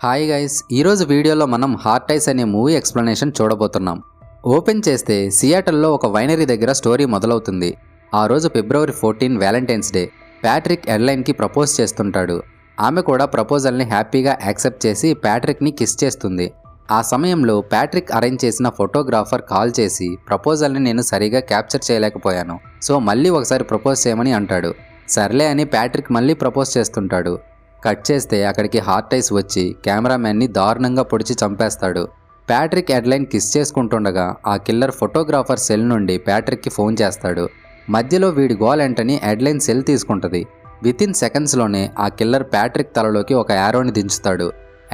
Hi guys, ఈరోజు వీడియోలో మనం హార్ట్ ఐస్ అనే మూవీ ఎక్స్ప్లెనేషన్ చూడబోతున్నాం. ఓపెన్ చేస్తే సియాటల్లో ఒక వైనరీ దగ్గర స్టోరీ మొదలవుతుంది. ఆ రోజు ఫిబ్రవరి 14 వ్యాలంటైన్స్ డే. ప్యాట్రిక్ ఎడ్లైన్కి ప్రపోజ్ చేస్తుంటాడు. ఆమె కూడా ప్రపోజల్ని హ్యాపీగా యాక్సెప్ట్ చేసి ప్యాట్రిక్ని కిస్ చేస్తుంది. ఆ సమయంలో ప్యాట్రిక్ అరేంజ్ చేసిన ఫోటోగ్రాఫర్ కాల్ చేసి ప్రపోజల్ని నేను సరిగా క్యాప్చర్ చేయలేకపోయాను, సో మళ్ళీ ఒకసారి ప్రపోజ్ చేయమని అంటాడు. సర్లే అని ప్యాట్రిక్ మళ్ళీ ప్రపోజ్ చేస్తుంటాడు. కట్ చేస్తే అక్కడికి హార్ట్ ఐస్ వచ్చి కెమెరామ్యాన్ని దారుణంగా పొడిచి చంపేస్తాడు. ప్యాట్రిక్ ఎడ్లైన్ కిస్ చేసుకుంటుండగా ఆ కిల్లర్ ఫోటోగ్రాఫర్ సెల్ నుండి ప్యాట్రిక్కి ఫోన్ చేస్తాడు. మధ్యలో వీడి గోల్ ఏంటని ఎడ్లైన్ సెల్ తీసుకుంటుంది. వితిన్ సెకండ్స్లోనే ఆ కిల్లర్ ప్యాట్రిక్ తలలోకి ఒక యారోని దించుతాడు.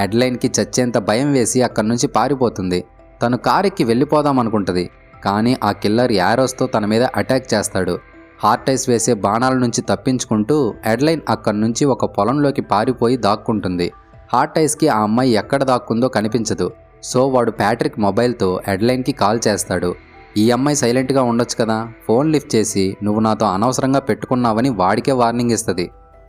ఎడ్లైన్కి చచ్చేంత భయం వేసి అక్కడి నుంచి పారిపోతుంది. తను కారెక్కి వెళ్ళిపోదామనుకుంటుంది, కానీ ఆ కిల్లర్ యారోస్తో తన మీద అటాక్ చేస్తాడు. హార్ట్ ఐస్ వేసే బాణాల నుంచి తప్పించుకుంటూ ఎడ్లైన్ అక్కడి నుంచి ఒక పొలంలోకి పారిపోయి దాక్కుంటుంది. హార్ట్ ఐస్కి ఆ అమ్మాయి ఎక్కడ దాక్కుందో కనిపించదు. సో వాడు ప్యాట్రిక్ మొబైల్తో ఎడ్లైన్కి కాల్ చేస్తాడు. ఈ అమ్మాయి సైలెంట్గా ఉండొచ్చు కదా, ఫోన్ లిఫ్ట్ చేసి నువ్వు నాతో అనవసరంగా పెట్టుకున్నావని వాడికే వార్నింగ్ ఇస్తుంది.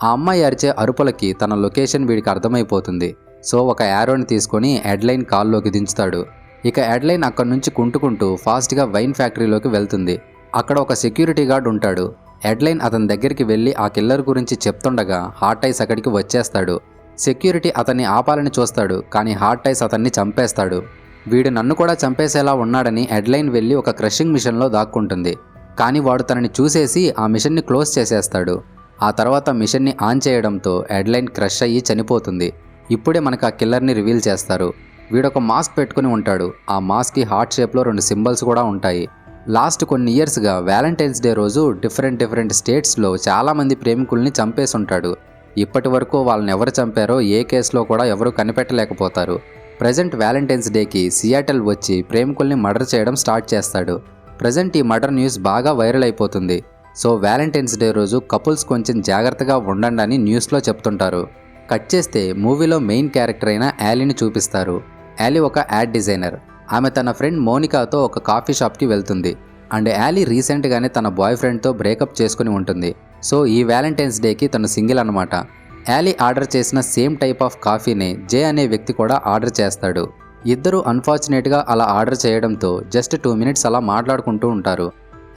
ఆ అమ్మాయి అరిచే అరుపులకి తన లొకేషన్ వీడికి అర్థమైపోతుంది. సో ఒక యారోని తీసుకొని ఎడ్లైన్ కాల్లోకి దించుతాడు. ఇక ఎడ్లైన్ అక్కడి నుంచి కుంటుకుంటూ ఫాస్ట్గా వైన్ ఫ్యాక్టరీలోకి వెళ్తుంది. అక్కడ ఒక సెక్యూరిటీ గార్డ్ ఉంటాడు. ఎడ్లైన్ అతని దగ్గరికి వెళ్ళి ఆ కిల్లర్ గురించి చెప్తుండగా హార్ట్ ఐస్ అక్కడికి వచ్చేస్తాడు. సెక్యూరిటీ అతన్ని ఆపాలని చూస్తాడు, కానీ హార్ట్ ఐస్ అతన్ని చంపేస్తాడు. వీడు నన్ను కూడా చంపేసేలా ఉన్నాడని ఎడ్లైన్ వెళ్ళి ఒక క్రషింగ్ మిషన్లో దాక్కుంటుంది. కానీ వాడు తనని చూసేసి ఆ మిషన్ని క్లోజ్ చేసేస్తాడు. ఆ తర్వాత మిషన్ని ఆన్ చేయడంతో ఎడ్లైన్ క్రష్ అయ్యి చనిపోతుంది. ఇప్పుడే మనకు ఆ కిల్లర్ని రివీల్ చేస్తారు. వీడొక మాస్క్ పెట్టుకుని ఉంటాడు. ఆ మాస్క్కి హార్ట్ షేప్లో 2 సింబల్స్ కూడా ఉంటాయి. లాస్ట్ కొన్ని ఇయర్స్గా వ్యాలంటైన్స్ డే రోజు డిఫరెంట్ స్టేట్స్లో చాలామంది ప్రేమికుల్ని చంపేసి ఉంటాడు. ఇప్పటి వరకు వాళ్ళని ఎవరు చంపారో ఏ కేసులో కూడా ఎవరు కనిపెట్టలేకపోతారు. ప్రజెంట్ వ్యాలంటైన్స్ డేకి సియాటల్ వచ్చి ప్రేమికుల్ని మర్డర్ చేయడం స్టార్ట్ చేస్తాడు. ప్రజెంట్ ఈ మర్డర్ న్యూస్ బాగా వైరల్ అయిపోతుంది. సో వ్యాలంటైన్స్ డే రోజు కపుల్స్ కొంచెం జాగ్రత్తగా ఉండండి అని న్యూస్లో చెప్తుంటారు. కట్ చేస్తే మూవీలో మెయిన్ క్యారెక్టర్ అయిన యాలీని చూపిస్తారు. యాలీ ఒక యాడ్ డిజైనర్. ఆమె తన ఫ్రెండ్ మోనికాతో ఒక కాఫీ షాప్కి వెళ్తుంది. అండ్ యాలీ రీసెంట్గానే తన బాయ్ ఫ్రెండ్తో బ్రేకప్ చేసుకుని ఉంటుంది. సో ఈ వ్యాలంటైన్స్ డేకి తను సింగిల్ అనమాట. యాలీ ఆర్డర్ చేసిన సేమ్ టైప్ ఆఫ్ కాఫీని జే అనే వ్యక్తి కూడా ఆర్డర్ చేస్తాడు. ఇద్దరు అన్ఫార్చునేట్గా అలా ఆర్డర్ చేయడంతో జస్ట్ 2 మినిట్స్ అలా మాట్లాడుకుంటూ ఉంటారు.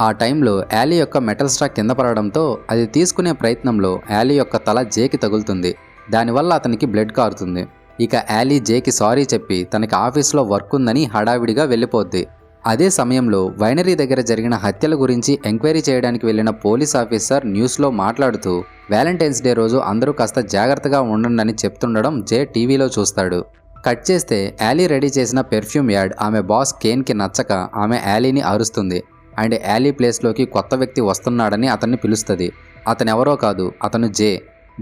ఆ టైంలో యాలీ యొక్క మెటల్ స్ట్రా కింద పడడంతో అది తీసుకునే ప్రయత్నంలో యాలీ యొక్క తల జేకి తగులుతుంది. దానివల్ల అతనికి బ్లడ్ కారుతుంది. ఇక యాలీ జేకి సారీ చెప్పి తనకి ఆఫీస్లో వర్క్ ఉందని హడావిడిగా వెళ్ళిపోద్ది. అదే సమయంలో వైనరీ దగ్గర జరిగిన హత్యల గురించి ఎంక్వైరీ చేయడానికి వెళ్ళిన పోలీస్ ఆఫీసర్ న్యూస్లో మాట్లాడుతూ వ్యాలంటైన్స్ డే రోజు అందరూ కాస్త జాగ్రత్తగా ఉండండి చెప్తుండడం జే టీవీలో చూస్తాడు. కట్ చేస్తే యాలీ రెడీ చేసిన పెర్ఫ్యూమ్ యాడ్ ఆమె బాస్ కేన్కి నచ్చక ఆమె యాలీని అరుస్తుంది. అండ్ యాలీ ప్లేస్లోకి కొత్త వ్యక్తి వస్తున్నాడని అతన్ని పిలుస్తుంది. అతనెవరో కాదు, అతను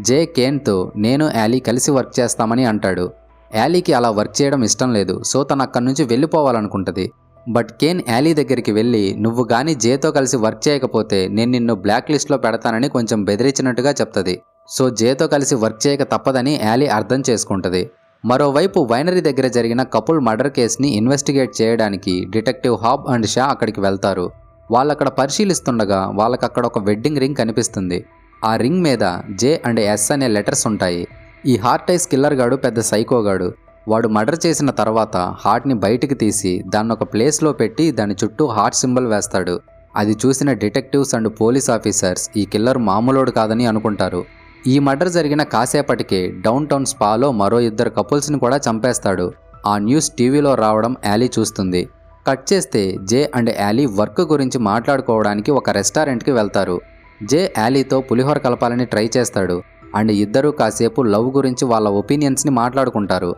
జే కేన్తో నేను యాలీ కలిసి వర్క్ చేస్తామని అంటాడు. యాలీకి అలా వర్క్ చేయడం ఇష్టం లేదు. సో తను అక్కడి నుంచి వెళ్ళిపోవాలనుకుంటుంది. బట్ కేన్ యాలీ దగ్గరికి వెళ్ళి నువ్వు కానీ జేతో కలిసి వర్క్ చేయకపోతే నేను నిన్ను బ్లాక్ లిస్ట్లో పెడతానని కొంచెం బెదిరించినట్టుగా చెప్తుంది. సో జేతో కలిసి వర్క్ చేయక తప్పదని యాలీ అర్థం చేసుకుంటుంది. మరోవైపు వైనరీ దగ్గర జరిగిన కపుల్ మర్డర్ కేసుని ఇన్వెస్టిగేట్ చేయడానికి డిటెక్టివ్ హాబ్ అండ్ షా అక్కడికి వెళ్తారు. వాళ్ళక్కడ పరిశీలిస్తుండగా వాళ్ళకక్కడ ఒక వెడ్డింగ్ రింగ్ కనిపిస్తుంది. ఆ రింగ్ మీద జే అండ్ ఎస్ అనే లెటర్స్ ఉంటాయి. ఈ హార్ట్ ఐస్ కిల్లర్ గాడు పెద్ద సైకోగాడు. వాడు మర్డర్ చేసిన తర్వాత హార్ట్ని బయటికి తీసి దాన్ని ఒక ప్లేస్లో పెట్టి దాని చుట్టూ హార్ట్ సింబల్ వేస్తాడు. అది చూసిన డిటెక్టివ్స్ అండ్ పోలీస్ ఆఫీసర్స్ ఈ కిల్లర్ మామూలోడు కాదని అనుకుంటారు. ఈ మర్డర్ జరిగిన కాసేపటికే డౌన్ టౌన్ స్పాలో మరో 2 కపుల్స్ని కూడా చంపేస్తాడు. ఆ న్యూస్ టీవీలో రావడం యాలీ చూస్తుంది. కట్ చేస్తే జే అండ్ యాలీ వర్క్ గురించి మాట్లాడుకోవడానికి ఒక రెస్టారెంట్కి వెళ్తారు. జే యాలీతో పులిహోర కలపాలని ట్రై చేస్తాడు. అండ్ ఇద్దరూ కాసేపు లవ్ గురించి వాళ్ళ ఒపీనియన్స్ని మాట్లాడుకుంటారు.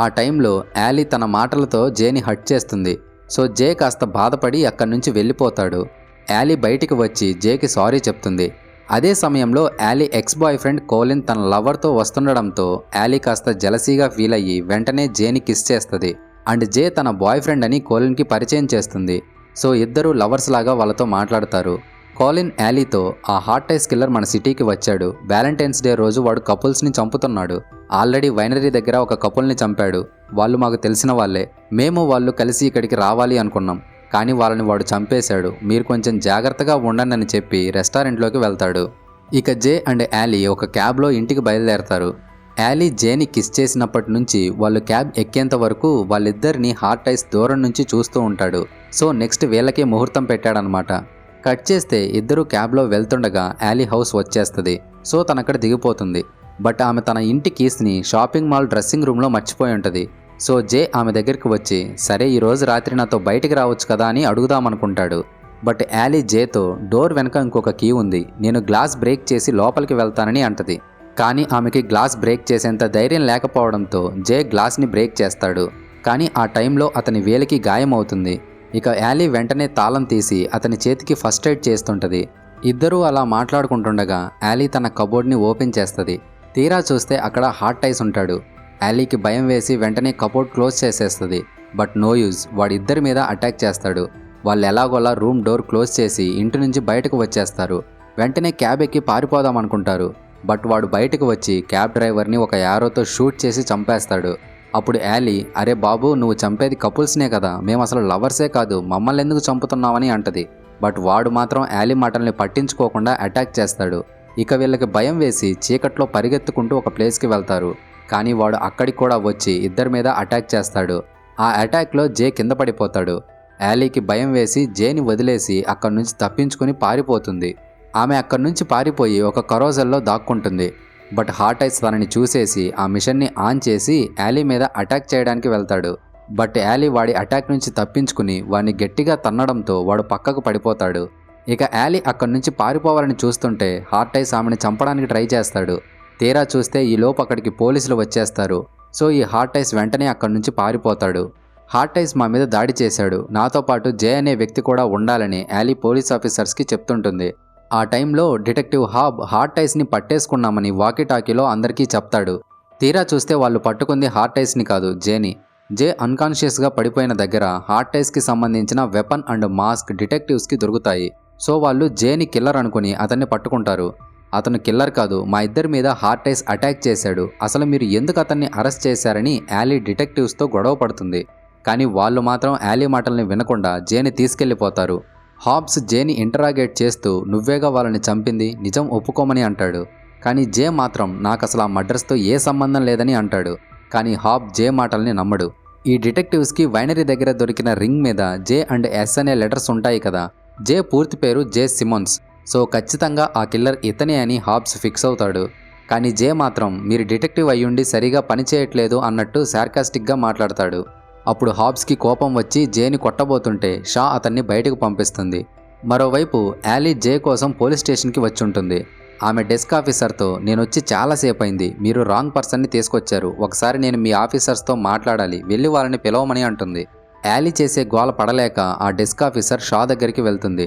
ఆ టైంలో యాలీ తన మాటలతో జేని హర్ట్ చేస్తుంది. సో జే కాస్త బాధపడి అక్కడి నుంచి వెళ్ళిపోతాడు. యాలీ బయటికి వచ్చి జేకి సారీ చెప్తుంది. అదే సమయంలో యాలీ ఎక్స్ బాయ్ ఫ్రెండ్ కోలిన్ తన లవర్తో వస్తుండడంతో యాలీ కాస్త జలసీగా ఫీల్ అయ్యి వెంటనే జేని కిస్ చేస్తుంది. అండ్ జే తన బాయ్ ఫ్రెండ్ అని కోలిన్కి పరిచయం చేస్తుంది. సో ఇద్దరు లవర్స్ లాగా వాళ్ళతో మాట్లాడతారు. కోలిన్ యాలీతో ఆ హార్ట్ ఐస్ కిల్లర్ మన సిటీకి వచ్చాడు. వ్యాలంటైన్స్ డే రోజు వాడు కపుల్స్ని చంపుతున్నాడు. ఆల్రెడీ వైనరీ దగ్గర ఒక కపుల్ని చంపాడు. వాళ్ళు మాకు తెలిసిన వాళ్ళే. మేము వాళ్ళు కలిసి ఇక్కడికి రావాలి అనుకున్నాం, కానీ వాళ్ళని వాడు చంపేశాడు. మీరు కొంచెం జాగ్రత్తగా ఉండండి అని చెప్పి రెస్టారెంట్లోకి వెళ్తాడు. ఇక జే అండ్ యాలీ ఒక క్యాబ్లో ఇంటికి బయలుదేరతారు. యాలీ జేని కిస్ చేసినప్పటి నుంచి వాళ్ళు క్యాబ్ ఎక్కేంత వరకు వాళ్ళిద్దరిని హార్ట్ ఐస్ దూరం నుంచి చూస్తూ ఉంటాడు. సో నెక్స్ట్ వీళ్ళకే ముహూర్తం పెట్టాడనమాట. కట్ చేస్తే ఇద్దరు క్యాబ్లో వెళ్తుండగా యాలీ హౌస్ వచ్చేస్తుంది. సో తనక్కడ దిగిపోతుంది. బట్ ఆమె తన ఇంటి కీస్ని షాపింగ్ మాల్ డ్రెస్సింగ్ రూమ్లో మర్చిపోయి ఉంటుంది. సో జే ఆమె దగ్గరికి వచ్చి సరే ఈరోజు రాత్రి నాతో బయటికి రావచ్చు కదా అని అడుగుదామనుకుంటాడు. బట్ యాలీ జేతో డోర్ వెనక ఇంకొక కీ ఉంది, నేను గ్లాస్ బ్రేక్ చేసి లోపలికి వెళ్తానని అంటది. కానీ ఆమెకి గ్లాస్ బ్రేక్ చేసేంత ధైర్యం లేకపోవడంతో జే గ్లాస్ని బ్రేక్ చేస్తాడు. కానీ ఆ టైంలో అతని వేలికి గాయం అవుతుంది. ఇక యాలీ వెంటనే తాళం తీసి అతని చేతికి ఫస్ట్ ఎయిడ్ చేస్తుంటుంది. ఇద్దరూ అలా మాట్లాడుకుంటుండగా యాలీ తన కబోర్డ్ని ఓపెన్ చేస్తుంది. తీరా చూస్తే అక్కడ హార్ట్ ఐస్ ఉంటాడు. యాలీకి భయం వేసి వెంటనే కబోర్డ్ క్లోజ్ చేసేస్తుంది. బట్ నో యూజ్, వాడిద్దరి మీద అటాక్ చేస్తాడు. వాళ్ళు ఎలాగోలా రూమ్ డోర్ క్లోజ్ చేసి ఇంటి నుంచి బయటకు వచ్చేస్తారు. వెంటనే క్యాబ్ ఎక్కి పారిపోదాం అనుకుంటారు. బట్ వాడు బయటకు వచ్చి క్యాబ్ డ్రైవర్ని ఒక యారోతో షూట్ చేసి చంపేస్తాడు. అప్పుడు యాలీ, అరే బాబు నువ్వు చంపేది కపుల్స్నే కదా, మేము అసలు లవర్సే కాదు, మమ్మల్ని ఎందుకు చంపుతున్నావని అంటది. బట్ వాడు మాత్రం యాలీ మాటల్ని పట్టించుకోకుండా అటాక్ చేస్తాడు. ఇక వీళ్ళకి భయం వేసి చీకట్లో పరిగెత్తుకుంటూ ఒక ప్లేస్కి వెళ్తారు. కానీ వాడు అక్కడికి కూడా వచ్చి ఇద్దరి మీద అటాక్ చేస్తాడు. ఆ అటాక్లో జే కింద పడిపోతాడు. యాలీకి భయం వేసి జేని వదిలేసి అక్కడి నుంచి తప్పించుకొని పారిపోతుంది. ఆమె అక్కడి నుంచి పారిపోయి ఒక కరోజల్లో దాక్కుంటుంది. బట్ హార్ట్ ఐస్ తనని చూసేసి ఆ మిషన్ని ఆన్ చేసి యాలీ మీద అటాక్ చేయడానికి వెళ్తాడు. బట్ యాలీ వాడి అటాక్ నుంచి తప్పించుకుని వాడిని గట్టిగా తన్నడంతో వాడు పక్కకు పడిపోతాడు. ఇక యాలీ అక్కడి నుంచి పారిపోవాలని చూస్తుంటే హార్ట్ ఐస్ ఆమెను చంపడానికి ట్రై చేస్తాడు. తీరా చూస్తే ఈ లోపు అక్కడికి పోలీసులు వచ్చేస్తారు. సో ఈ హార్ట్ ఐస్ వెంటనే అక్కడి నుంచి పారిపోతాడు. హార్ట్ ఐస్ మా మీద దాడి చేశాడు, నాతో పాటు జే అనే వ్యక్తి కూడా ఉండాలని యాలీ పోలీస్ ఆఫీసర్స్కి చెప్తుంటుంది. ఆ టైంలో డిటెక్టివ్ హాబ్ హార్ట్ ఐస్ని పట్టేసుకున్నామని వాకీటాకీలో అందరికీ చెప్తాడు. తీరా చూస్తే వాళ్ళు పట్టుకుంది హార్ట్ ఐస్ని కాదు, జేని. జే అన్కాన్షియస్గా పడిపోయిన దగ్గర హార్ట్ ఐస్కి సంబంధించిన వెపన్ అండ్ మాస్క్ డిటెక్టివ్స్కి దొరుకుతాయి. సో వాళ్ళు జేని కిల్లర్ అనుకుని అతన్ని పట్టుకుంటారు. అతను కిల్లర్ కాదు, మా ఇద్దరి మీద హార్ట్ ఐస్ అటాక్ చేశాడు, అసలు మీరు ఎందుకు అతన్ని అరెస్ట్ చేశారని యాలీ డిటెక్టివ్స్తో గొడవ పడుతుంది. కానీ వాళ్ళు మాత్రం యాలీ మాటల్ని వినకుండా జేని తీసుకెళ్లిపోతారు. హాబ్స్ జేని ఇంటరాగేట్ చేస్తూ నువ్వేగా వాళ్ళని చంపింది, నిజం ఒప్పుకోమని అంటాడు. కానీ జే మాత్రం నాకు అసలు ఆ మర్డర్స్తో ఏ సంబంధం లేదని అంటాడు. కానీ హాబ్ జే మాటల్ని నమ్మడు. ఈ డిటెక్టివ్స్కి వైనరీ దగ్గర దొరికిన రింగ్ మీద జే అండ్ ఎస్ అనే లెటర్స్ ఉంటాయి కదా. జే పూర్తి పేరు జే సిమోన్స్. సో ఖచ్చితంగా ఆ కిల్లర్ ఇతనే అని హాబ్స్ ఫిక్స్ అవుతాడు. కానీ జే మాత్రం మీరు డిటెక్టివ్ అయ్యుండి సరిగా పనిచేయట్లేదు అన్నట్టు సార్కాస్టిక్గా మాట్లాడతాడు. అప్పుడు హాబ్స్కి కోపం వచ్చి జేని కొట్టబోతుంటే షా అతన్ని బయటకు పంపిస్తుంది. మరోవైపు యాలీ జే కోసం పోలీస్ స్టేషన్కి వచ్చి ఉంటుంది. ఆమె డెస్క్ ఆఫీసర్తో నేనొచ్చి చాలాసేపు అయింది, మీరు రాంగ్ పర్సన్ని తీసుకొచ్చారు, ఒకసారి నేను మీ ఆఫీసర్స్తో మాట్లాడాలి, వెళ్ళి వాళ్ళని పిలవమని అంటుంది. యాలీ చేసే గోల పడలేక ఆ డెస్క్ ఆఫీసర్ షా దగ్గరికి వెళ్తుంది.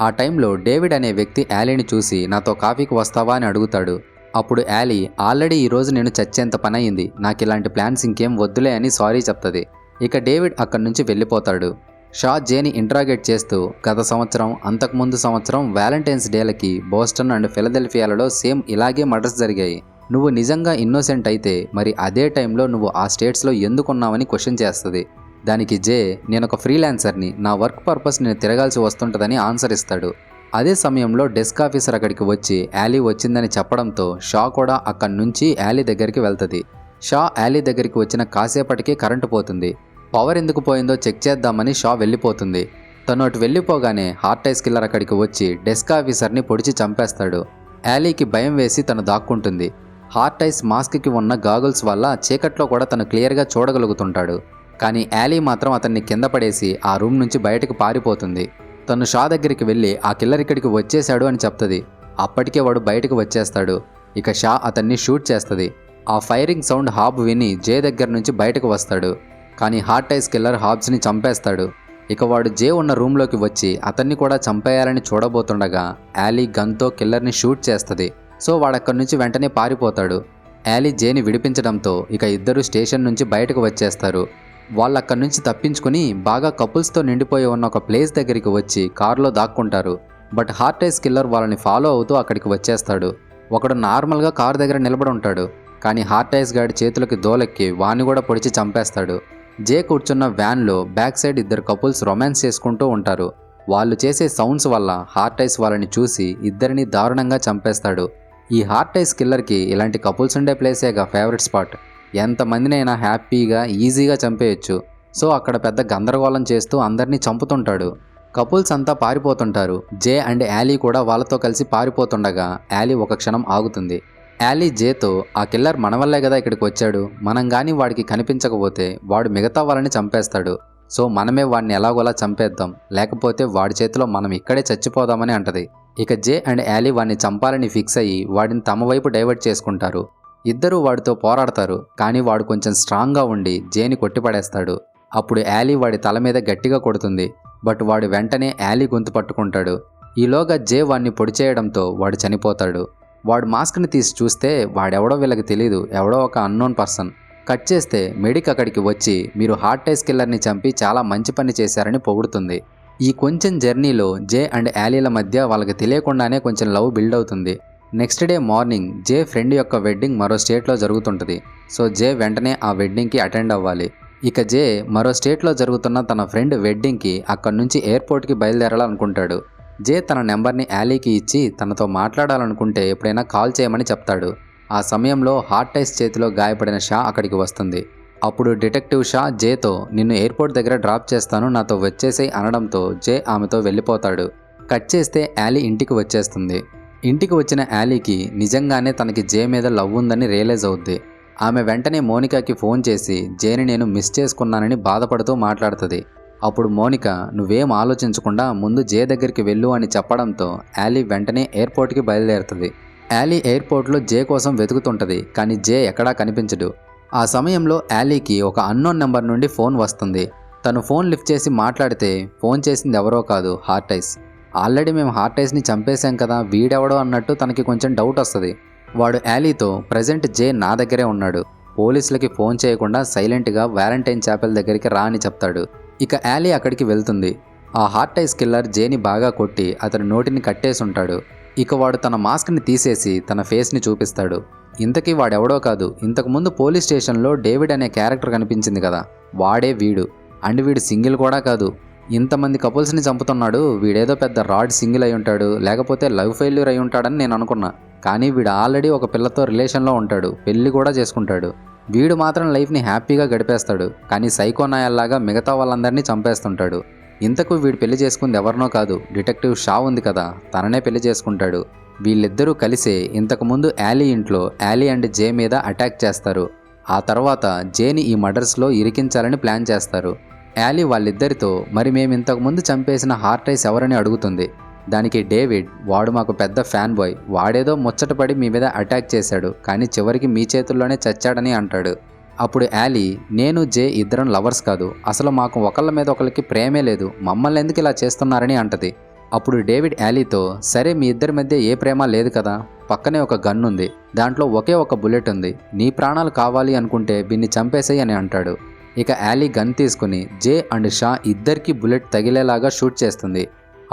ఆ టైంలో డేవిడ్ అనే వ్యక్తి యాలీని చూసి నాతో కాఫీకి వస్తావా అని అడుగుతాడు. అప్పుడు యాలీ ఆల్రెడీ ఈరోజు నేను చచ్చేంత పని అయింది, నాకు ఇలాంటి ప్లాన్స్ ఇంకేం వద్దులే అని సారీ చెప్తుంది. ఇక డేవిడ్ అక్కడి నుంచి వెళ్ళిపోతాడు. షా జేని ఇంట్రాగేట్ చేస్తూ గత సంవత్సరం అంతకుముందు సంవత్సరం వ్యాలంటైన్స్ డేలకి బోస్టన్ అండ్ ఫిలదెల్ఫియాలలో సేమ్ ఇలాగే మర్డర్స్ జరిగాయి, నువ్వు నిజంగా ఇన్నోసెంట్ అయితే మరి అదే టైంలో నువ్వు ఆ స్టేట్స్లో ఎందుకున్నావని క్వశ్చన్ చేస్తుంది. దానికి జే నేనొక ఫ్రీలాన్సర్ని, నా వర్క్ పర్పస్ నేను తిరగాల్సి వస్తుంటుందని ఆన్సర్ ఇస్తాడు. అదే సమయంలో డెస్క్ ఆఫీసర్ అక్కడికి వచ్చి యాలీ వచ్చిందని చెప్పడంతో షా కూడా అక్కడి నుంచి యాలీ దగ్గరికి వెళ్తుంది. షా యాలీ దగ్గరికి వచ్చిన కాసేపటికే కరెంటు పోతుంది. పవర్ ఎందుకు పోయిందో చెక్ చేద్దామని షా వెళ్ళిపోతుంది. తను అటు వెళ్ళిపోగానే హార్ట్ ఐస్ కిల్లర్ అక్కడికి వచ్చి డెస్క్ ఆఫీసర్ని పొడిచి చంపేస్తాడు. యాలీకి భయం వేసి తను దాక్కుంటుంది. హార్ట్ ఐస్ మాస్క్కి ఉన్న గాగుల్స్ వల్ల చీకట్లో కూడా తను క్లియర్గా చూడగలుగుతుంటాడు. కానీ యాలీ మాత్రం అతన్ని కింద పడేసి ఆ రూమ్ నుంచి బయటకు పారిపోతుంది. తను షా దగ్గరికి వెళ్ళి ఆ కిల్లర్ ఇక్కడికి వచ్చేశాడు అని చెప్తుంది. అప్పటికే వాడు బయటకు వచ్చేస్తాడు. ఇక షా అతన్ని షూట్ చేస్తుంది. ఆ ఫైరింగ్ సౌండ్ హాబ్ విని జే దగ్గర నుంచి బయటకు వస్తాడు. కానీ హార్ట్ ఐస్ కిల్లర్ హాబ్స్ని చంపేస్తాడు. ఇక వాడు జే ఉన్న రూమ్లోకి వచ్చి అతన్ని కూడా చంపేయాలని చూడబోతుండగా యాలీ గన్తో కిల్లర్ని షూట్ చేస్తుంది. సో వాడక్కడి నుంచి వెంటనే పారిపోతాడు. యాలీ జేని విడిపించడంతో ఇక ఇద్దరు స్టేషన్ నుంచి బయటకు వచ్చేస్తారు. వాళ్ళు అక్కడి నుంచి తప్పించుకుని బాగా కపుల్స్తో నిండిపోయి ఉన్న ఒక ప్లేస్ దగ్గరికి వచ్చి కారులో దాక్కుంటారు. బట్ హార్ట్ ఐస్ కిల్లర్ వాళ్ళని ఫాలో అవుతూ అక్కడికి వచ్చేస్తాడు. ఒకడు నార్మల్గా కారు దగ్గర నిలబడి ఉంటాడు. కానీ హార్ట్ ఐస్ గాడి చేతులకి దోలెక్కి వాణ్ణి కూడా పొడిచి చంపేస్తాడు. జే కూర్చున్న వ్యాన్లో బ్యాక్ సైడ్ ఇద్దరు కపుల్స్ రొమాన్స్ చేసుకుంటూ ఉంటారు. వాళ్ళు చేసే సౌండ్స్ వల్ల హార్ట్ ఐస్ వాళ్ళని చూసి ఇద్దరిని దారుణంగా చంపేస్తాడు. ఈ హార్ట్ ఐస్ కిల్లర్కి ఇలాంటి కపుల్స్ ఉండే ప్లేసేగా ఫేవరెట్ స్పాట్. ఎంతమందినైనా హ్యాపీగా ఈజీగా చంపేయచ్చు. సో అక్కడ పెద్ద గందరగోళం చేస్తూ అందరినీ చంపుతుంటాడు. కపుల్స్ అంతా పారిపోతుంటారు. జే అండ్ యాలీ కూడా వాళ్ళతో కలిసి పారిపోతుండగా యాలీ ఒక క్షణం ఆగుతుంది. యాలీ జేతో, ఆ కిల్లర్ మన వల్లే కదా ఇక్కడికి వచ్చాడు, మనం కానీ వాడికి కనిపించకపోతే వాడు మిగతా వాళ్ళని చంపేస్తాడు. సో మనమే వాడిని ఎలాగోలా చంపేద్దాం, లేకపోతే వాడి చేతిలో మనం ఇక్కడే చచ్చిపోదామని అంటది. ఇక జే అండ్ యాలీ వాడిని చంపాలని ఫిక్స్ అయ్యి వాడిని తమ వైపు డైవర్ట్ చేసుకుంటారు. ఇద్దరూ వాడితో పోరాడతారు. కానీ వాడు కొంచెం స్ట్రాంగ్గా ఉండి జేని కొట్టిపడేస్తాడు. అప్పుడు యాలీ వాడి తల మీద గట్టిగా కొడుతుంది. బట్ వాడు వెంటనే యాలీ గొంతు పట్టుకుంటాడు. ఈలోగా జే వాడిని పొడి చేయడంతో వాడు చనిపోతాడు. వాడు మాస్క్ని తీసి చూస్తే వాడెవడో వీళ్ళకి తెలీదు, ఎవడో ఒక అన్నోన్ పర్సన్. కట్ చేస్తే మెడిక్ అక్కడికి వచ్చి మీరు హార్ట్ ఐస్ కిల్లర్ని చంపి చాలా మంచి పని చేశారని పొగుడుతుంది. ఈ కొంచెం జర్నీలో జే అండ్ యాలీల మధ్య వాళ్ళకి తెలియకుండానే కొంచెం లవ్ బిల్డ్ అవుతుంది. నెక్స్ట్ డే మార్నింగ్ జే ఫ్రెండ్ యొక్క వెడ్డింగ్ మరో స్టేట్లో జరుగుతుంటుంది. సో జే వెంటనే ఆ వెడ్డింగ్కి అటెండ్ అవ్వాలి. ఇక జే మరో స్టేట్లో జరుగుతున్న తన ఫ్రెండ్ వెడ్డింగ్కి అక్కడి నుంచి ఎయిర్పోర్ట్కి బయలుదేరాలనుకుంటాడు. జే తన నెంబర్ని యాలీకి ఇచ్చి తనతో మాట్లాడాలనుకుంటే ఎప్పుడైనా కాల్ చేయమని చెప్తాడు. ఆ సమయంలో హార్ట్ ఐస్ చేతిలో గాయపడిన షా అక్కడికి వస్తుంది. అప్పుడు డిటెక్టివ్ షా జేతో, నిన్ను ఎయిర్పోర్ట్ దగ్గర డ్రాప్ చేస్తాను, నాతో వచ్చేసేయ్ అనడంతో జే ఆమెతో వెళ్ళిపోతాడు. కట్ చేస్తే యాలీ ఇంటికి వచ్చేస్తుంది. ఇంటికి వచ్చిన యాలీకి నిజంగానే తనకి జే మీద లవ్ ఉందని రియలైజ్ అవుద్ది. ఆమె వెంటనే మోనికాకి ఫోన్ చేసి జేని నేను మిస్ చేసుకున్నానని బాధపడుతూ మాట్లాడుతుంది. అప్పుడు మోనిక, నువ్వేం ఆలోచించకుండా ముందు జే దగ్గరికి వెళ్ళు అని చెప్పడంతో యాలీ వెంటనే ఎయిర్పోర్ట్కి బయలుదేరుతుంది. యాలీ ఎయిర్పోర్ట్లో జే కోసం వెతుకుతుంటుంది. కానీ జే ఎక్కడా కనిపించడు. ఆ సమయంలో యాలీకి ఒక అన్నోన్ నెంబర్ నుండి ఫోన్ వస్తుంది. తను ఫోన్ లిఫ్ట్ చేసి మాట్లాడితే ఫోన్ చేసింది ఎవరో కాదు, హార్ట్ ఐస్. ఆల్రెడీ మేము హార్ట్ ఐస్ని చంపేశాం కదా, వీడెవడో అన్నట్టు తనకి కొంచెం డౌట్ వస్తుంది. వాడు యాలీతో, ప్రజెంట్ జే నా దగ్గరే ఉన్నాడు, పోలీసులకి ఫోన్ చేయకుండా సైలెంట్గా వ్యాలంటైన్ చాపెల్ దగ్గరికి రా అని చెప్తాడు. ఇక యాలీ అక్కడికి వెళ్తుంది. ఆ హార్ట్ ఐస్ కిల్లర్ జేని బాగా కొట్టి అతని నోటిని కట్టేసి ఉంటాడు. ఇక వాడు తన మాస్క్ని తీసేసి తన ఫేస్ని చూపిస్తాడు. ఇంతకీ వాడెవడో కాదు, ఇంతకుముందు పోలీస్ స్టేషన్లో డేవిడ్ అనే క్యారెక్టర్ కనిపించింది కదా, వాడే వీడు. అండ్ వీడు సింగిల్ కూడా కాదు, ఇంతమంది కపుల్స్ని చంపుతున్నాడు. వీడేదో పెద్ద రాడ్ సింగిల్ అయి ఉంటాడు, లేకపోతే లవ్ ఫెయిల్యూర్ అయి ఉంటాడని నేను అనుకున్నా. కానీ వీడు ఆల్రెడీ ఒక పిల్లతో రిలేషన్లో ఉంటాడు, పెళ్లి కూడా చేసుకుంటాడు. వీడు మాత్రం లైఫ్ని హ్యాపీగా గడిపేస్తాడు. కానీ సైకోనాయల్లాగా మిగతా వాళ్ళందరినీ చంపేస్తుంటాడు. ఇంతకు వీడు పెళ్లి చేసుకుంది ఎవరినో కాదు, డిటెక్టివ్ షా ఉంది కదా, తననే పెళ్లి చేసుకుంటాడు. వీళ్ళిద్దరూ కలిసే ఇంతకుముందు యాలీ ఇంట్లో యాలీ అండ్ జే మీద అటాక్ చేస్తారు. ఆ తర్వాత జేని ఈ మర్డర్స్లో ఇరికించాలని ప్లాన్ చేస్తారు. యాలీ వాళ్ళిద్దరితో, మరి మేము ఇంతకుముందు చంపేసిన హార్ట్ ఐస్ ఎవరని అడుగుతుంది. దానికి డేవిడ్, వాడు మాకు పెద్ద ఫ్యాన్ బాయ్, వాడేదో ముచ్చటపడి మీ మీద అటాక్ చేశాడు, కానీ చివరికి మీ చేతుల్లోనే చచ్చాడని అంటాడు. అప్పుడు యాలీ, నేను జే ఇద్దరం లవర్స్ కాదు, అసలు మాకు ఒకళ్ళ మీద ఒకరికి ప్రేమే లేదు, మమ్మల్ని ఎందుకు ఇలా చేస్తున్నారని అంటది. అప్పుడు డేవిడ్ యాలీతో, సరే మీ ఇద్దరి మధ్య ఏ ప్రేమ లేదు కదా, పక్కనే ఒక గన్ ఉంది, దాంట్లో ఒకే ఒక బుల్లెట్ ఉంది, నీ ప్రాణాలు కావాలి అనుకుంటే దీన్ని చంపేసేయ్ అని అంటాడు. ఇక యాలీ గన్ తీసుకుని జే అండ్ షా ఇద్దరికి బుల్లెట్ తగిలేలాగా షూట్ చేస్తుంది.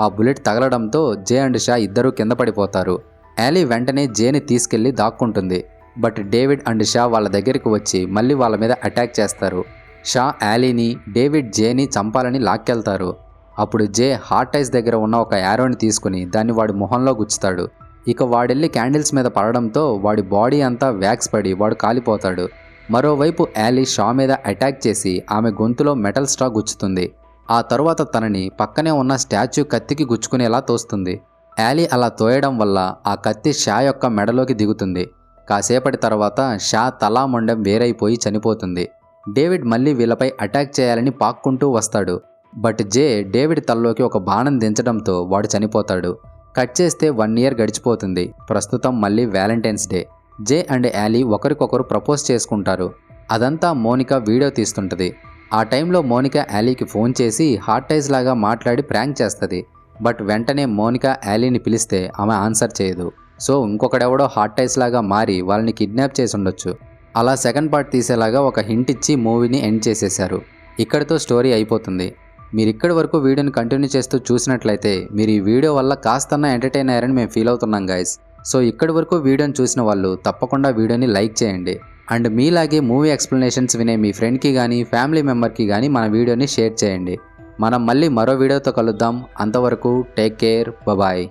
ఆ బుల్లెట్ తగలడంతో జే అండ్ షా ఇద్దరూ కింద పడిపోతారు. యాలీ వెంటనే జేని తీసుకెళ్లి దాక్కుంటుంది. బట్ డేవిడ్ అండ్ షా వాళ్ళ దగ్గరికి వచ్చి మళ్ళీ వాళ్ళ మీద అటాక్ చేస్తారు. షా యాలీని, డేవిడ్ జేని చంపాలని లాక్కెళ్తారు. అప్పుడు జే హార్ట్ ఐస్ దగ్గర ఉన్న ఒక యారోని తీసుకుని దాన్ని వాడి మొహంలో గుచ్చుతాడు. ఇక వాడెళ్ళి క్యాండిల్స్ మీద పడడంతో వాడి బాడీ అంతా వ్యాక్స్ పడి వాడు కాలిపోతాడు. మరోవైపు యాలీ షా మీద అటాక్ చేసి ఆమె గొంతులో మెటల్ స్ట్రా గుచ్చుతుంది. ఆ తరువాత తనని పక్కనే ఉన్న స్టాచ్యూ కత్తికి గుచ్చుకునేలా తోస్తుంది. యాలీ అలా తోయడం వల్ల ఆ కత్తి షా యొక్క మెడలోకి దిగుతుంది. కాసేపటి తర్వాత షా తలా మొండెం వేరైపోయి చనిపోతుంది. డేవిడ్ మళ్ళీ వీళ్ళపై అటాక్ చేయాలని పాక్కుంటూ వస్తాడు. బట్ జే డేవిడ్ తలలోకి ఒక బాణం దించడంతో వాడు చనిపోతాడు. కట్ చేస్తే 1 year గడిచిపోతుంది. ప్రస్తుతం మళ్ళీ వ్యాలంటైన్స్ డే. జే అండ్ యాలీ ఒకరికొకరు ప్రపోజ్ చేసుకుంటారు. అదంతా మోనికా వీడియో తీస్తుంటుంది. ఆ టైంలో మోనికా యాలీకి ఫోన్ చేసి హార్ట్ ఐస్ లాగా మాట్లాడి ప్రాంక్ చేస్తుంది. బట్ వెంటనే మోనికా యాలీని పిలిస్తే ఆమె ఆన్సర్ చేయదు. సో ఇంకొకడెవడో హార్ట్ ఐస్ లాగా మారి వాళ్ళని కిడ్నాప్ చేసి ఉండొచ్చు. అలా సెకండ్ పార్ట్ తీసేలాగా ఒక హింట్ ఇచ్చి మూవీని ఎండ్ చేసేశారు. ఇక్కడితో స్టోరీ అయిపోతుంది. మీరు ఇక్కడి వరకు వీడియోని కంటిన్యూ చేస్తూ చూసినట్లయితే మీరు ఈ వీడియో వల్ల కాస్తన్నా ఎంటర్టైన్ అయ్యారని మేము ఫీల్ అవుతున్నాం గైస్. సో ఇక్కడి వరకు వీడియోని చూసిన వాళ్ళు తప్పకుండా వీడియోని లైక్ చేయండి. అండ్ మీలాగే మూవీ ఎక్స్ప్లెనేషన్స్ వినే మీ ఫ్రెండ్కి కానీ ఫ్యామిలీ మెంబర్కి కానీ మన వీడియోని షేర్ చేయండి. మనం మళ్ళీ మరో వీడియోతో కలుద్దాం. అంతవరకు టేక్ కేర్, బాయ్.